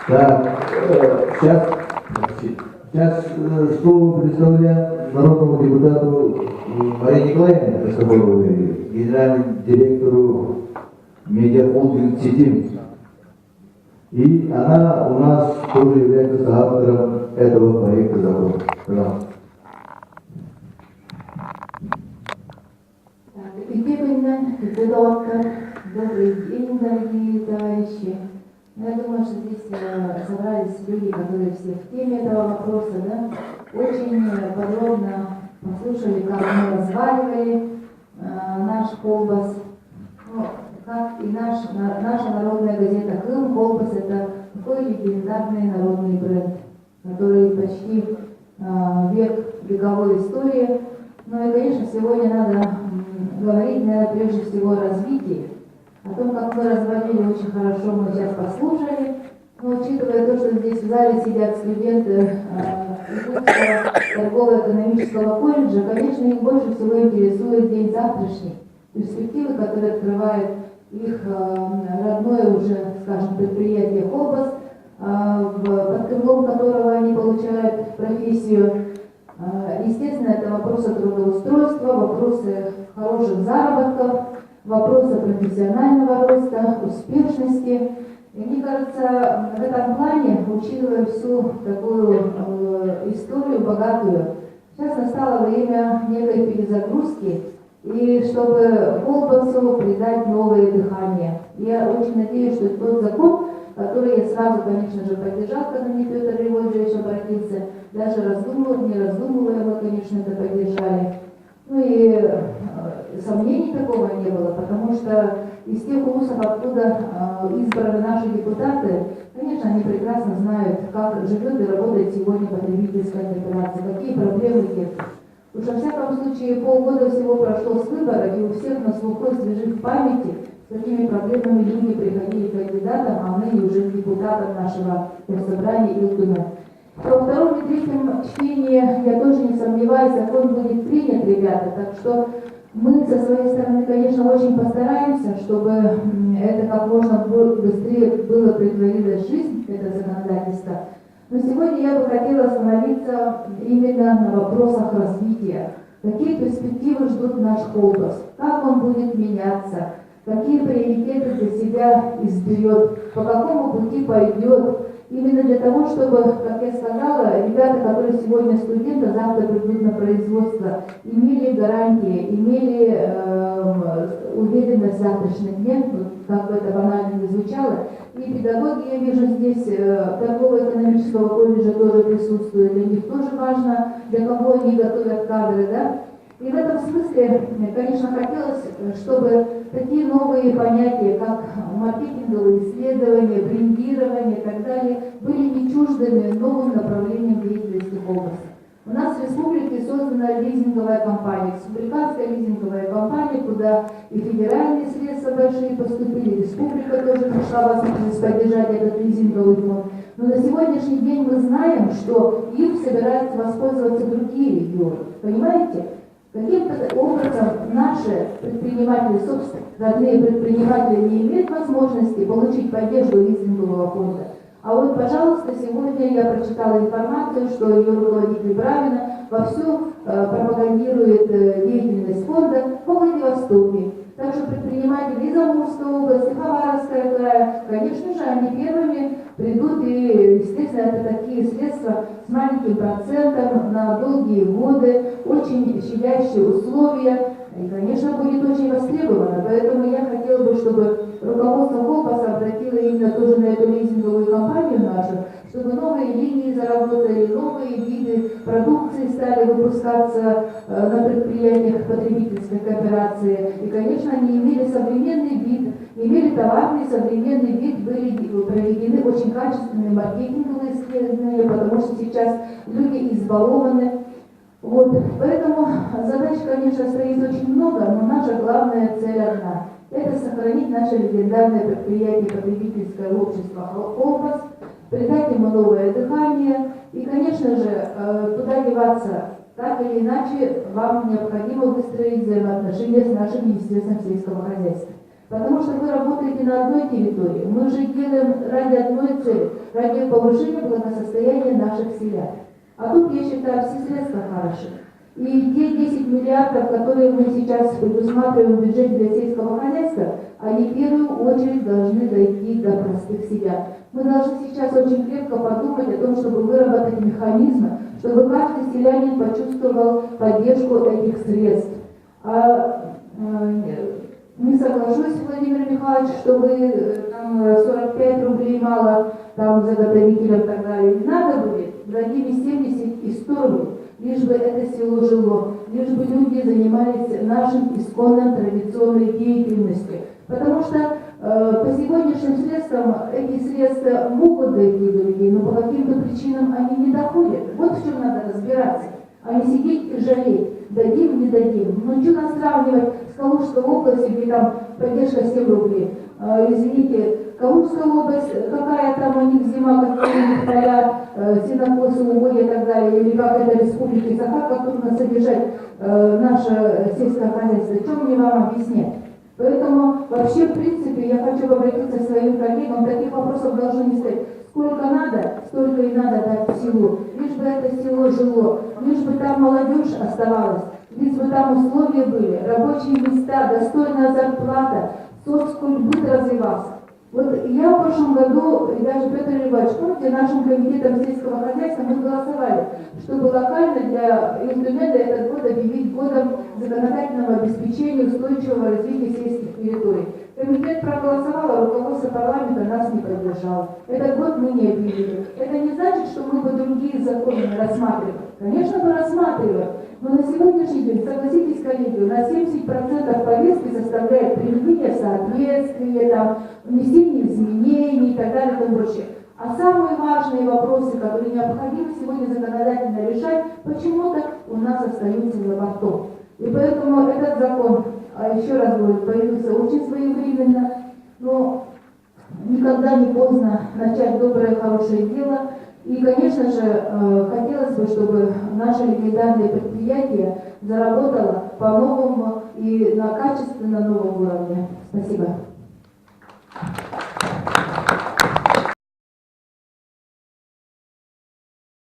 Так, сейчас слово предоставляем народному депутату Марии Николаевне Костоборовой, генеральному директору медиахолдинг «Сетим». И она у нас тоже является автором этого проекта закона. Пожалуйста. Добрый день, дорогие товарищи. Я думаю, что здесь собрались люди, которые все в теме этого вопроса, да? Очень подробно послушали, как мы разваливали наш колбас. Ну, как и наша народная газета «Крым». Колбас — это такой легендарный народный бренд, который почти вековой истории. Ну и, конечно, сегодня надо говорить, наверное, прежде всего о развитии. О том, как мы развалили, очень хорошо мы сейчас послушали. Но учитывая то, что здесь в зале сидят студенты торгово-экономического колледжа, конечно, их больше всего интересует день завтрашний, перспективы, которые открывает их родное уже, скажем, предприятие «Колбас», под крылом которого они получают профессию. Естественно, это вопросы трудоустройства, вопросы хороших заработков, вопросы профессионального роста, успешности. И мне кажется, в этом плане, учитывая всю такую историю богатую, сейчас настало время некой перезагрузки, и чтобы колбасу придать новое дыхание. Я очень надеюсь, что тот закон, который я сразу, конечно же, поддержал, когда мне Петр Григорьевич обратился, даже не раздумывая, мы, конечно, это поддержали. Ну и сомнений такого не было, потому что из тех вузов, откуда избраны наши депутаты, конечно, они прекрасно знают, как живет и работает сегодня потребительская корпорация, какие проблемы есть. Уж во всяком случае полгода всего прошло с выборов, и у всех на слуху свежих в памяти, с какими проблемами люди приходили к кандидатам, а ныне уже депутатам нашего собрания Илтуна. Во втором и третьем чтении, я тоже не сомневаюсь, закон будет принят, ребята, так что мы со своей стороны, конечно, очень постараемся, чтобы это как можно быстрее было претворилось в жизнь, это законодательство. Но сегодня я бы хотела остановиться именно на вопросах развития. Какие перспективы ждут наш колбас? Как он будет меняться? Какие приоритеты для себя изберет? По какому пути пойдет? Именно для того, чтобы, как я сказала, ребята, которые сегодня студенты, завтра придут на производство, имели гарантии, имели уверенность в завтрашнем дне, как бы это банально не звучало. И педагоги, я вижу здесь, торгово-экономического колледжа тоже присутствуют, для них тоже важно, для кого они готовят кадры, да. И в этом смысле, конечно, хотелось, чтобы такие новые понятия, как маркетинговые исследования, брендирование и так далее, были не чуждыми новым направлением деятельности колбаса. У нас в республике создана лизинговая компания, республиканская лизинговая компания, куда и федеральные средства большие поступили, республика тоже пришла возможность поддержать этот лизинговый фонд. Но на сегодняшний день мы знаем, что им собираются воспользоваться другие регионы. Понимаете? Каким-то образом наши предприниматели, собственно, родные предприниматели не имеют возможности получить поддержку лизингового фонда. А вот, пожалуйста, сегодня я прочитала информацию, что ее руководитель Бравина вовсю пропагандирует деятельность фонда по Владивостоке. Так что предприниматели из Амурской области, Хабаровского края, конечно же, они первыми придут, и, естественно, это такие средства с маленьким процентом на долгие годы, очень щадящие условия, и, конечно, будет очень востребовано. Поэтому я хотела бы, чтобы руководство колбаса обратило именно тоже на эту лизинговую компанию нашу, чтобы новые линии заработали, новые виды продукции стали выпускаться на предприятиях потребительской кооперации. И, конечно, они имели современный вид, имели товарный современный вид, были проведены очень качественные маркетинговые исследования, потому что сейчас люди избалованы. Вот, поэтому задач, конечно, стоит очень много, но наша главная цель одна – это сохранить наше легендарное предприятие потребительское общество «Колбас», придать ему новое дыхание и, конечно же, куда деваться. Так или иначе, вам необходимо выстроить взаимоотношения с нашим Министерством сельского хозяйства. Потому что вы работаете на одной территории. Мы же делаем ради одной цели, ради повышения благосостояния наших селян. А тут, я считаю, все средства хороши. И те 10 миллиардов, которые мы сейчас предусматриваем в бюджете для сельского хозяйства, они в первую очередь должны дойти до простых селян. Мы должны сейчас очень крепко подумать о том, чтобы выработать механизмы, чтобы каждый селянин почувствовал поддержку этих средств. Не соглашусь, Владимир Михайлович, что вы там 45 рублей мало там заготовителям и так далее. Не надо будет, дадим 70 и 100 рублей, лишь бы это село жило, лишь бы люди занимались нашим исконным традиционной деятельностью. Потому что по сегодняшним средствам эти средства могут дойти до людей, но по каким-то причинам они не доходят. Вот в чем надо разбираться, а не сидеть и жалеть. Дадим, не дадим. Ну что нас сравнивать с Калужской областью, где там поддержка 7 рублей. Извините, Калужская область, какая там у них зима, какие у них поля, сенокосы, угодья и так далее, или как это республики Саха, как трудно содержать наше сельское хозяйство. Что мне вам объяснять? Поэтому вообще, в принципе, я хочу обратиться к своим коллегам, таких вопросов должно не стоять. Сколько надо, столько и надо дать селу. Лишь бы это село жило, лишь бы там молодежь оставалась, лишь бы там условия были, рабочие места, достойная зарплата, соцкультбыт развивался. Вот я в прошлом году, и даже Петр Львович, помните, нашим комитетом сельского хозяйства мы голосовали, чтобы локально для инструмента этот год объявить годом законодательного обеспечения устойчивого развития сельских территорий. Комитет проголосовал, а руководство парламента нас не поддержало. Этот год мы не объявили. Это не значит, что мы бы другие законы не рассматривали. Конечно, мы рассматриваем. Но на сегодняшний день, согласитесь, коллеги, у нас 70% повестки составляет приведение соответствия, там, внесение изменений и так далее и тому прочее. А самые важные вопросы, которые необходимо сегодня законодательно решать, почему-то у нас остаются за бортом. И поэтому этот закон, еще раз говорю, появился очень своевременно, но никогда не поздно начать доброе, хорошее дело. И, конечно же, хотелось бы, чтобы наше легендарное предприятие заработало по-новому и на качественно новом уровне. Спасибо.